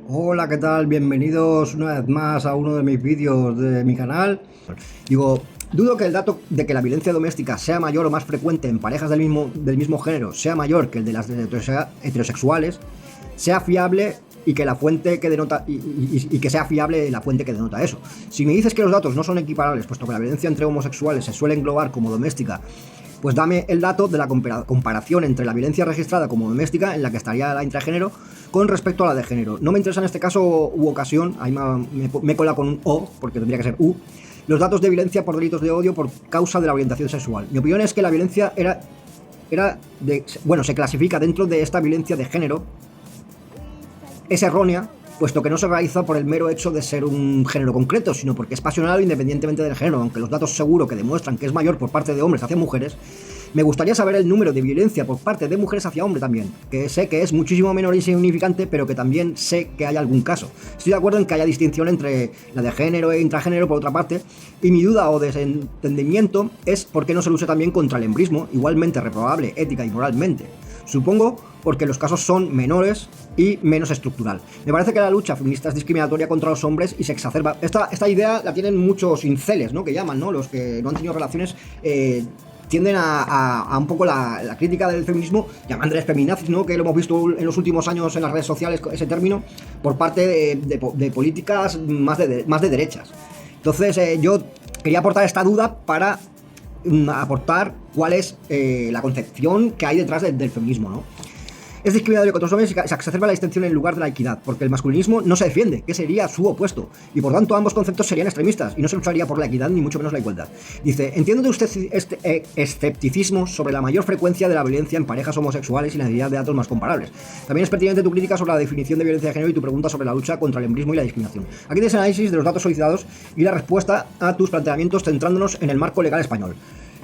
Hola, ¿qué tal? Bienvenidos una vez más a uno de mis vídeos de mi canal. Dudo que el dato de que la violencia doméstica sea mayor o más frecuente en parejas del mismo género sea mayor que el de las heterosexuales, sea fiable y que la fuente que denota y que sea fiable la fuente que denota eso. Si me dices que los datos no son equiparables, puesto que la violencia entre homosexuales se suele englobar como doméstica, pues dame el dato de la comparación entre la violencia registrada como doméstica, en la que estaría la intragénero, con respecto a la de género. No me interesa en este caso u ocasión, ahí me cola con un O, porque tendría que ser U, los datos de violencia por delitos de odio por causa de la orientación sexual. Mi opinión es que la violencia se clasifica dentro de esta violencia de género, es errónea, puesto que no se realiza por el mero hecho de ser un género concreto, sino porque es pasional independientemente del género, aunque los datos seguro que demuestran que es mayor por parte de hombres hacia mujeres. Me gustaría saber el número de violencia por parte de mujeres hacia hombres también, que sé que es muchísimo menor e insignificante, pero que también sé que hay algún caso. Estoy de acuerdo en que haya distinción entre la de género e intragénero por otra parte, y mi duda o desentendimiento es por qué no se lucha también contra el embrismo, igualmente reprobable ética y moralmente. Supongo porque los casos son menores y menos estructural. Me parece que la lucha feminista es discriminatoria contra los hombres y se exacerba. Esta idea la tienen muchos inceles, ¿no? Que llaman, ¿no? Los que no han tenido relaciones tienden a un poco la crítica del feminismo, llamándoles feminazis, ¿no? Que lo hemos visto en los últimos años en las redes sociales, ese término, por parte de políticas más de derechas. Entonces yo quería aportar esta duda para aportar cuál es la concepción que hay detrás del feminismo, ¿no? Es discriminatorio contra los hombres y se exacerba la distinción en lugar de la equidad, porque el masculinismo no se defiende, que sería su opuesto, y por tanto ambos conceptos serían extremistas, y no se lucharía por la equidad ni mucho menos la igualdad. Dice, entiende usted este escepticismo sobre la mayor frecuencia de la violencia en parejas homosexuales y la necesidad de datos más comparables. También es pertinente tu crítica sobre la definición de violencia de género y tu pregunta sobre la lucha contra el embrismo y la discriminación. Aquí tienes el análisis de los datos solicitados y la respuesta a tus planteamientos centrándonos en el marco legal español.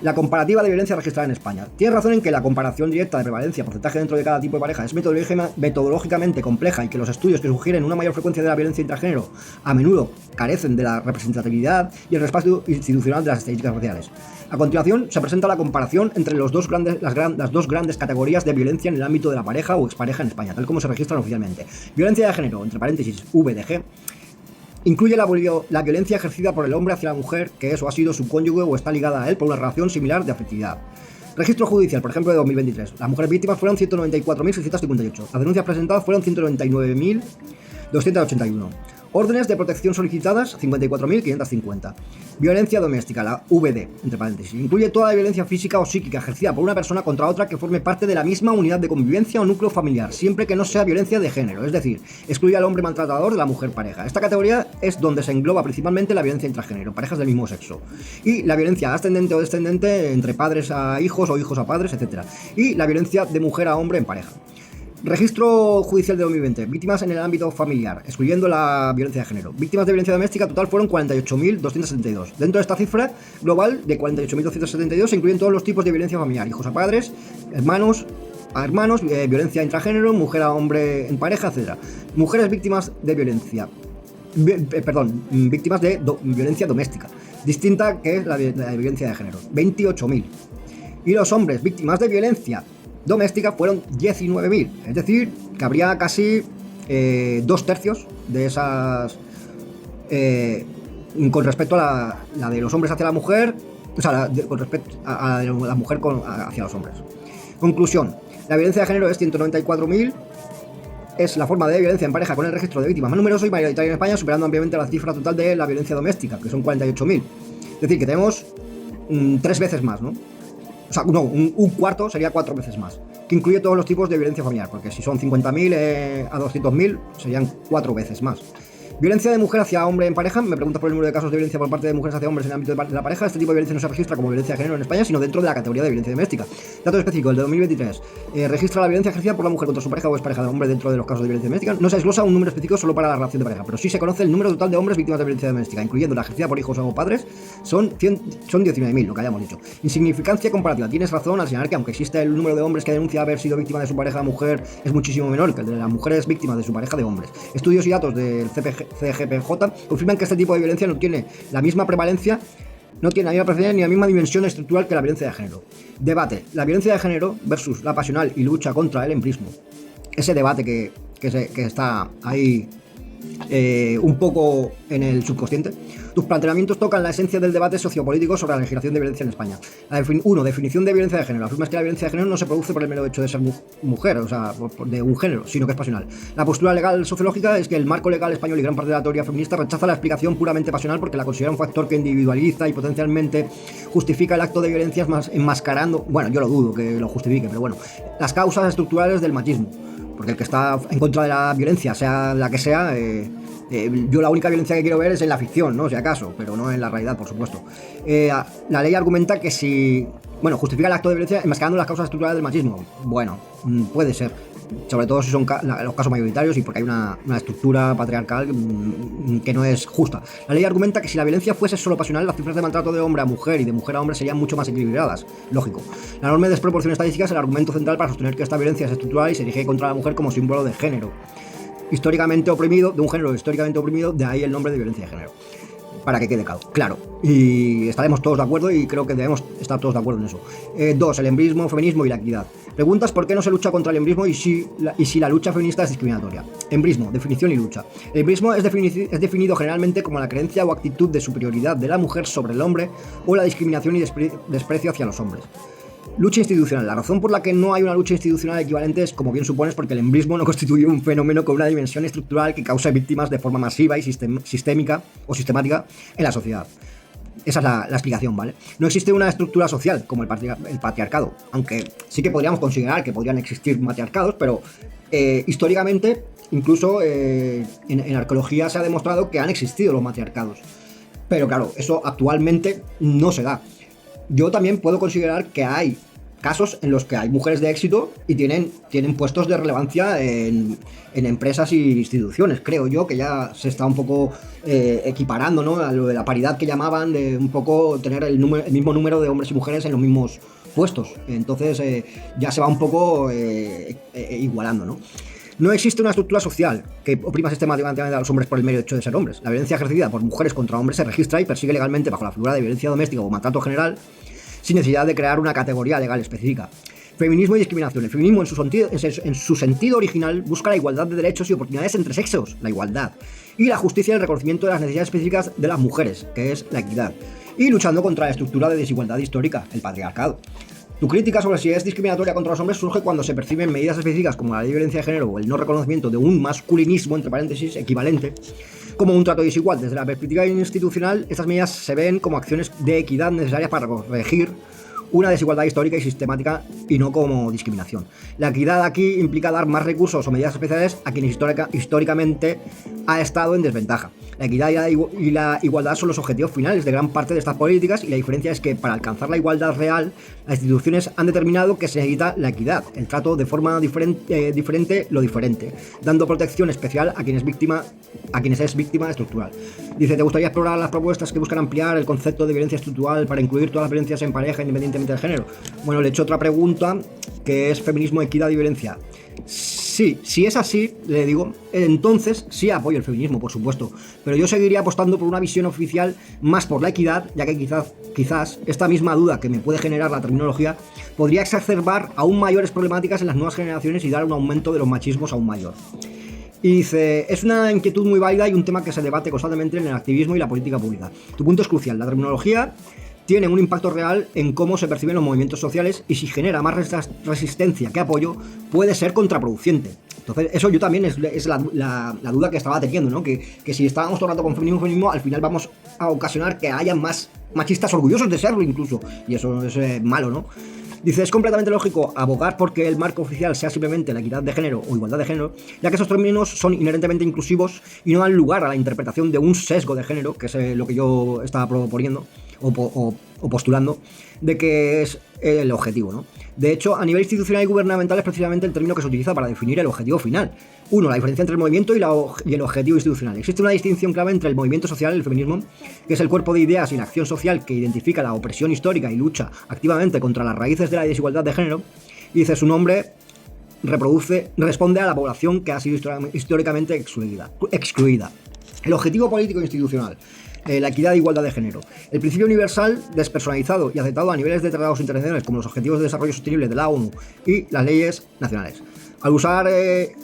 La comparativa de violencia registrada en España. Tienes razón en que la comparación directa de prevalencia porcentaje dentro de cada tipo de pareja es metodológicamente compleja y que los estudios que sugieren una mayor frecuencia de la violencia intragénero a menudo carecen de la representatividad y el respaldo institucional de las estadísticas sociales. A continuación, se presenta la comparación entre las dos grandes categorías de violencia en el ámbito de la pareja o expareja en España, tal como se registran oficialmente. Violencia de género, entre paréntesis, VDG, incluye la violencia ejercida por el hombre hacia la mujer, que es o ha sido su cónyuge o está ligada a él por una relación similar de afectividad. Registro judicial, por ejemplo, de 2023. Las mujeres víctimas fueron 194.658. Las denuncias presentadas fueron 199.281. Órdenes de protección solicitadas, 54.550. Violencia doméstica, la VD, entre paréntesis. Incluye toda la violencia física o psíquica ejercida por una persona contra otra que forme parte de la misma unidad de convivencia o núcleo familiar, siempre que no sea violencia de género, es decir, excluye al hombre maltratador de la mujer pareja. Esta categoría es donde se engloba principalmente la violencia intragénero, parejas del mismo sexo. Y la violencia ascendente o descendente entre padres a hijos o hijos a padres, etc. Y la violencia de mujer a hombre en pareja. Registro judicial de 2020. Víctimas en el ámbito familiar, excluyendo la violencia de género. Víctimas de violencia doméstica total fueron 48.272. Dentro de esta cifra global de 48.272 se incluyen todos los tipos de violencia familiar: hijos a padres, hermanos a hermanos, violencia intragénero, mujer a hombre en pareja, etc. Mujeres víctimas de violencia. Víctimas de violencia doméstica, distinta que es la violencia de género. 28.000. Y los hombres víctimas de violencia doméstica fueron 19.000, es decir, que habría casi 2/3 de esas con respecto a la de los hombres hacia la mujer, o sea, con respecto a la mujer hacia los hombres. Conclusión: la violencia de género es 194.000, es la forma de violencia en pareja con el registro de víctimas más numeroso y mayoritario en España, superando ampliamente la cifra total de la violencia doméstica, que son 48.000. Es decir, que tenemos 3 veces más, ¿no? O sea, no, un cuarto sería 4 veces más, que incluye todos los tipos de violencia familiar, porque si son 50.000 a 200.000 serían 4 veces más. Violencia de mujer hacia hombre en pareja. Me preguntas por el número de casos de violencia por parte de mujeres hacia hombres en el ámbito de la pareja. Este tipo de violencia no se registra como violencia de género en España, sino dentro de la categoría de violencia doméstica. Dato específico, el de 2023. Registra la violencia ejercida por la mujer contra su pareja o expareja de hombre dentro de los casos de violencia doméstica. No se desglosa un número específico solo para la relación de pareja, pero sí se conoce el número total de hombres víctimas de violencia doméstica, incluyendo la ejercida por hijos o padres. Son 19.000, lo que hayamos dicho. Insignificancia comparativa. Tienes razón al señalar que aunque existe el número de hombres que denuncia haber sido víctima de su pareja mujer es muchísimo menor que el de las mujeres víctimas de su pareja de hombres. Estudios y datos del CGPJ confirman que este tipo de violencia no tiene la misma prevalencia no tiene la misma preferencia ni la misma dimensión estructural que la violencia de género. Debate: la violencia de género versus la pasional y lucha contra el embrismo. Ese debate que está ahí un poco en el subconsciente. Tus planteamientos tocan la esencia del debate sociopolítico sobre la legislación de violencia en España. Definición de violencia de género. Afirmas que la violencia de género no se produce por el mero hecho de ser mujer, o sea, de un género, sino que es pasional. La postura legal sociológica es que el marco legal español y gran parte de la teoría feminista rechaza la explicación puramente pasional porque la considera un factor que individualiza y potencialmente justifica el acto de violencia enmascarando, bueno, yo lo dudo que lo justifique, pero bueno, las causas estructurales del machismo. Porque el que está en contra de la violencia, sea la que sea, yo la única violencia que quiero ver es en la ficción, ¿no? Si acaso, pero no en la realidad, por supuesto. La ley argumenta que si... Bueno, justifica el acto de violencia enmascarando las causas estructurales del machismo. Bueno, puede ser. Sobre todo si son los casos mayoritarios y porque hay una estructura patriarcal que no es justa. La ley argumenta que si la violencia fuese solo pasional, las cifras de maltrato de hombre a mujer y de mujer a hombre serían mucho más equilibradas. Lógico. La enorme desproporción estadística es el argumento central para sostener que esta violencia es estructural y se dirige contra la mujer como símbolo de género históricamente oprimido, de un género históricamente oprimido, de ahí el nombre de violencia de género. Para que quede claro. Y estaremos todos de acuerdo y creo que debemos estar todos de acuerdo en eso. 2. El embrismo, feminismo y la equidad. Preguntas por qué no se lucha contra el embrismo y si la lucha feminista es discriminatoria. Embrismo, definición y lucha. El embrismo es definido generalmente como la creencia o actitud de superioridad de la mujer sobre el hombre o la discriminación y desprecio hacia los hombres. Lucha institucional. La razón por la que no hay una lucha institucional equivalente es, como bien supones, porque el embrismo no constituye un fenómeno con una dimensión estructural que cause víctimas de forma masiva y sistémica o sistemática en la sociedad. Esa es la explicación, ¿vale? No existe una estructura social como el patriarcado, aunque sí que podríamos considerar que podrían existir matriarcados, pero históricamente, incluso en arqueología se ha demostrado que han existido los matriarcados. Pero claro, eso actualmente no se da. Yo también puedo considerar que hay casos en los que hay mujeres de éxito y tienen puestos de relevancia en empresas e instituciones. Creo yo que ya se está un poco equiparando, ¿no?, a lo de la paridad que llamaban, de un poco tener el mismo número de hombres y mujeres en los mismos puestos. Entonces ya se va un poco igualando, ¿no? No existe una estructura social que oprima sistemáticamente a los hombres por el mero hecho de ser hombres. La violencia ejercida por mujeres contra hombres se registra y persigue legalmente bajo la figura de violencia doméstica o maltrato general, sin necesidad de crear una categoría legal específica. Feminismo y discriminación. El feminismo en su sentido original busca la igualdad de derechos y oportunidades entre sexos, la igualdad, y la justicia y el reconocimiento de las necesidades específicas de las mujeres, que es la equidad, y luchando contra la estructura de desigualdad histórica, el patriarcado. Tu crítica sobre si es discriminatoria contra los hombres surge cuando se perciben medidas específicas como la ley de violencia de género o el no reconocimiento de un masculinismo, entre paréntesis, equivalente, como un trato desigual. Desde la perspectiva institucional, estas medidas se ven como acciones de equidad necesarias para corregir una desigualdad histórica y sistemática y no como discriminación. La equidad aquí implica dar más recursos o medidas especiales a quienes históricamente ha estado en desventaja. La equidad y la igualdad son los objetivos finales de gran parte de estas políticas y la diferencia es que para alcanzar la igualdad real, las instituciones han determinado que se necesita la equidad, el trato de forma diferente lo diferente, dando protección especial a quien es víctima estructural. Dice, ¿te gustaría explorar las propuestas que buscan ampliar el concepto de violencia estructural para incluir todas las violencias en pareja independientemente del género? Bueno, le he hecho otra pregunta que es feminismo, equidad y violencia. Sí, si es así, le digo, entonces sí apoyo el feminismo, por supuesto, pero yo seguiría apostando por una visión oficial más por la equidad, ya que quizás esta misma duda que me puede generar la terminología podría exacerbar aún mayores problemáticas en las nuevas generaciones y dar un aumento de los machismos aún mayor. Y dice, es una inquietud muy válida y un tema que se debate constantemente en el activismo y la política pública. Tu punto es crucial, la terminología tiene un impacto real en cómo se perciben los movimientos sociales y si genera más resistencia que apoyo, puede ser contraproducente. Entonces, eso yo también es la duda que estaba teniendo, ¿no? Que si estábamos todo el rato con feminismo, al final vamos a ocasionar que haya más machistas orgullosos de serlo incluso. Y eso es malo, ¿no? Dice, es completamente lógico abogar porque el marco oficial sea simplemente la equidad de género o igualdad de género, ya que esos términos son inherentemente inclusivos y no dan lugar a la interpretación de un sesgo de género, que es lo que yo estaba proponiendo o postulando, de que es el objetivo, ¿no? De hecho, a nivel institucional y gubernamental es precisamente el término que se utiliza para definir el objetivo final. Uno, la diferencia entre el movimiento y el objetivo institucional. Existe una distinción clave entre el movimiento social y el feminismo, que es el cuerpo de ideas y la acción social que identifica la opresión histórica y lucha activamente contra las raíces de la desigualdad de género, y dice su nombre responde a la población que ha sido históricamente excluida. El objetivo político institucional. La equidad e igualdad de género. El principio universal, despersonalizado y aceptado a niveles de tratados internacionales como los Objetivos de Desarrollo Sostenible de la ONU y las leyes nacionales. Al usar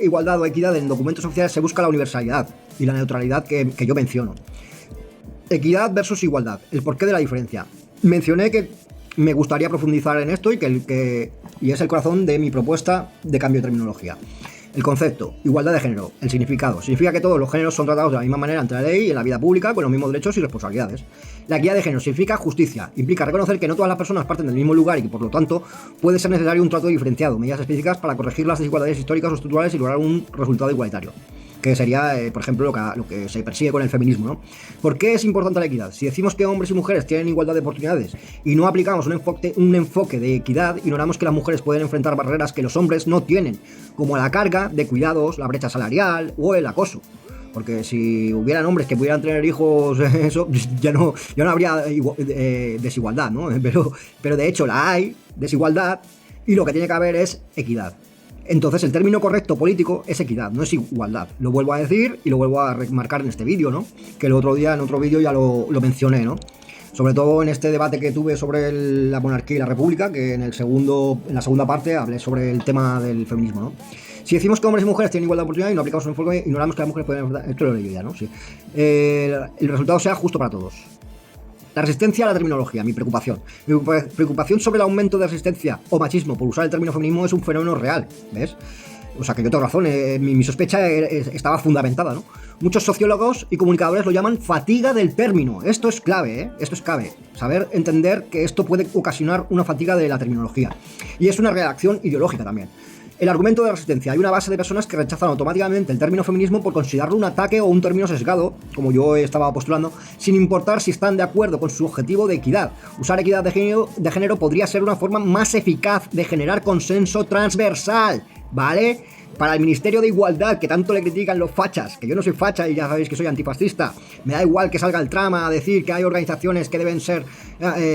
igualdad o equidad en documentos oficiales se busca la universalidad y la neutralidad que yo menciono. Equidad versus igualdad. El porqué de la diferencia. Mencioné que me gustaría profundizar en esto y es el corazón de mi propuesta de cambio de terminología. El concepto, igualdad de género, el significado. Significa que todos los géneros son tratados de la misma manera ante la ley y en la vida pública con los mismos derechos y responsabilidades. La equidad de género significa justicia. Implica reconocer que no todas las personas parten del mismo lugar y que por lo tanto puede ser necesario un trato diferenciado, medidas específicas para corregir las desigualdades históricas o estructurales y lograr un resultado igualitario. Que sería, por ejemplo, lo que se persigue con el feminismo, ¿no? ¿Por qué es importante la equidad? Si decimos que hombres y mujeres tienen igualdad de oportunidades y no aplicamos un enfoque de equidad, ignoramos que las mujeres pueden enfrentar barreras que los hombres no tienen, como la carga de cuidados, la brecha salarial o el acoso. Porque si hubieran hombres que pudieran tener hijos, eso ya no habría desigualdad, ¿no? Pero de hecho la hay, desigualdad, y lo que tiene que haber es equidad. Entonces el término correcto político es equidad, no es igualdad. Lo vuelvo a decir y lo vuelvo a remarcar en este vídeo, ¿no? Que el otro día en otro vídeo ya lo mencioné, ¿no? Sobre todo en este debate que tuve sobre la monarquía y la república, que en la segunda parte hablé sobre el tema del feminismo, ¿no? Si decimos que hombres y mujeres tienen igualdad de oportunidad y no aplicamos un enfoque, ignoramos que las mujeres pueden... Esto lo leí ya, ¿no? Sí. El resultado sea justo para todos. La resistencia a la terminología, mi preocupación. Mi preocupación sobre el aumento de resistencia o machismo por usar el término feminismo es un fenómeno real, ¿ves? O sea, que yo tengo razón, mi sospecha estaba fundamentada, ¿no? Muchos sociólogos y comunicadores lo llaman fatiga del término. Esto es clave, Esto es clave. Saber entender que esto puede ocasionar una fatiga de la terminología. Y es una reacción ideológica también. El argumento de resistencia. Hay una base de personas que rechazan automáticamente el término feminismo por considerarlo un ataque o un término sesgado, como yo estaba postulando, sin importar si están de acuerdo con su objetivo de equidad. Usar equidad de género podría ser una forma más eficaz de generar consenso transversal, ¿vale? Para el Ministerio de Igualdad, que tanto le critican los fachas, que yo no soy facha y ya sabéis que soy antifascista, me da igual que salga el trama a decir que hay organizaciones que deben ser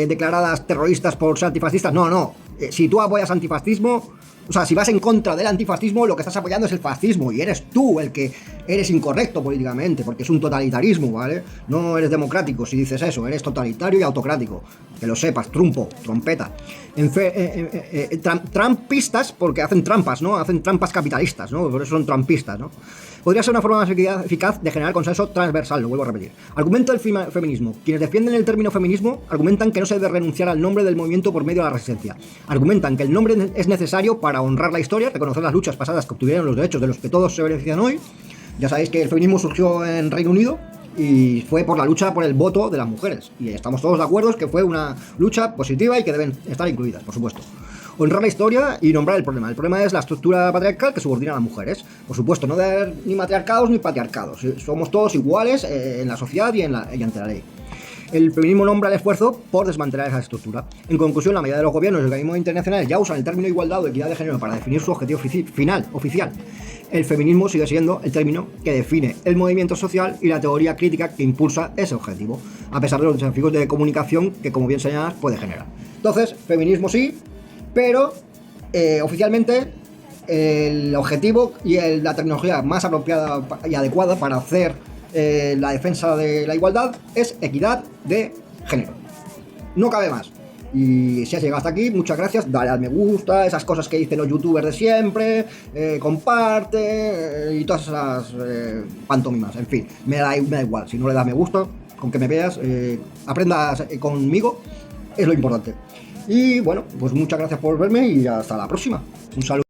declaradas terroristas por ser antifascistas. No. Si tú apoyas antifascismo... O sea, si vas en contra del antifascismo, lo que estás apoyando es el fascismo y eres tú el que eres incorrecto políticamente, porque es un totalitarismo, ¿vale? No eres democrático si dices eso, eres totalitario y autocrático. Que lo sepas, trompeta. Trampistas, porque hacen trampas, ¿no? Hacen trampas capitalistas, ¿no? Por eso son trampistas, ¿no? Podría ser una forma más eficaz de generar consenso transversal, lo vuelvo a repetir. Argumento del feminismo. Quienes defienden el término feminismo argumentan que no se debe renunciar al nombre del movimiento por medio de la resistencia. Argumentan que el nombre es necesario para honrar la historia, reconocer las luchas pasadas que obtuvieron los derechos de los que todos se benefician hoy. Ya sabéis que el feminismo surgió en Reino Unido y fue por la lucha por el voto de las mujeres. Y estamos todos de acuerdo que fue una lucha positiva y que deben estar incluidas, por supuesto. Honrar la historia y nombrar el problema. El problema es la estructura patriarcal que subordina a las mujeres. Por supuesto, no debe haber ni matriarcados ni patriarcados. Somos todos iguales en la sociedad y ante la ley. El feminismo nombra el esfuerzo por desmantelar esa estructura. En conclusión, la mayoría de los gobiernos y organismos internacionales ya usan el término igualdad o equidad de género para definir su objetivo final, oficial. El feminismo sigue siendo el término que define el movimiento social y la teoría crítica que impulsa ese objetivo, a pesar de los desafíos de comunicación que, como bien señalas, puede generar. Entonces, feminismo sí, pero oficialmente el objetivo y la tecnología más apropiada y adecuada para hacer la defensa de la igualdad es equidad de género. No cabe más. Y si has llegado hasta aquí, muchas gracias, dale al me gusta, esas cosas que dicen los youtubers de siempre, comparte y todas esas pantomimas, en fin, me da igual, si no le das me gusta, con que me veas, aprendas conmigo, es lo importante. Y bueno, pues muchas gracias por verme y hasta la próxima. Un saludo.